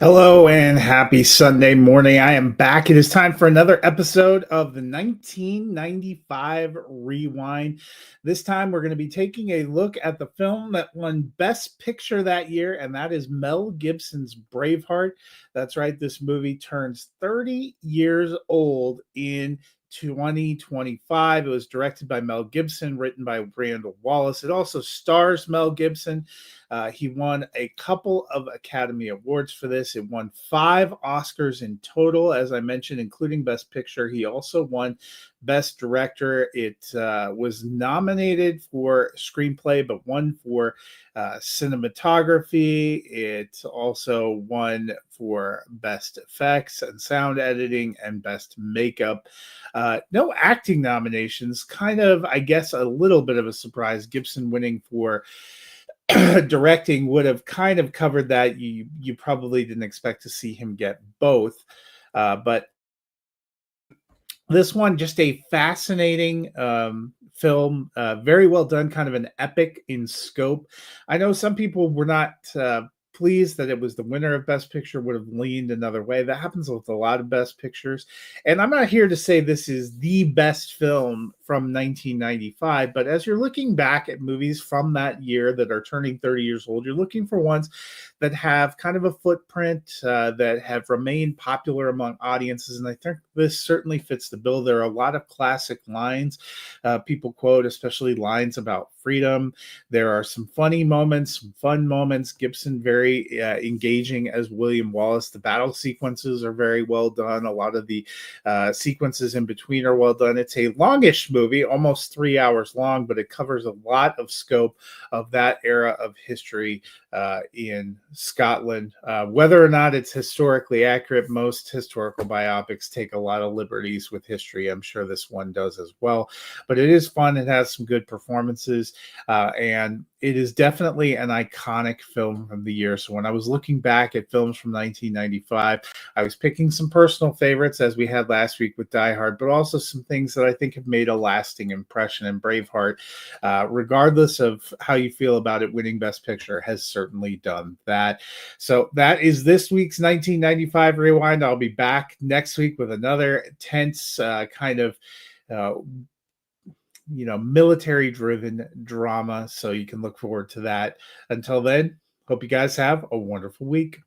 Hello and happy Sunday morning. I am back. It is time for another episode of the 1995 Rewind. This time we're going to be taking a look at the film that won Best Picture that year, and that is Mel Gibson's Braveheart. That's right, this movie turns 30 years old in 2025. It was directed by Mel Gibson, written by Randall Wallace. It also stars Mel Gibson. He won a couple of Academy Awards for this. It won 5 Oscars in total, as I mentioned, including Best Picture. He also won Best Director. It was nominated for Screenplay, but won for Cinematography. It also won for Best Effects and Sound Editing and Best Makeup. No acting nominations, kind of, I guess, a little bit of a surprise. Gibson winning for directing would have kind of covered that. You probably didn't expect to see him get both, but this one just a fascinating film, very well done, kind of an epic in scope. I know some people were not pleased that it was the winner of Best Picture, would have leaned another way. That happens with a lot of Best Pictures. And I'm not here to say this is the best film from 1995, but as you're looking back at movies from that year that are turning 30 years old, you're looking for ones that have kind of a footprint, that have remained popular among audiences. And I think this certainly fits the bill. There are a lot of classic lines people quote, especially lines about freedom. There are some funny moments, some fun moments. Gibson very engaging as William Wallace. The battle sequences are very well done. A lot of the sequences in between are well done. It's a longish movie, almost 3 hours long, but it covers a lot of scope of that era of history in Scotland. Whether or not it's historically accurate, most historical biopics take a lot of liberties with history. I'm sure this one does as well. But it is fun. It has some good performances, and it is definitely an iconic film from the year. So when I was looking back at films from 1995, I was picking some personal favorites, as we had last week with Die Hard, but also some things that I think have made a lasting impression. And Braveheart, regardless of how you feel about it winning Best Picture, has certainly done that. So that is this week's 1995 Rewind. I'll be back next week with another tense kind of uh, military driven drama. So you can look forward to that. Until then, hope you guys have a wonderful week.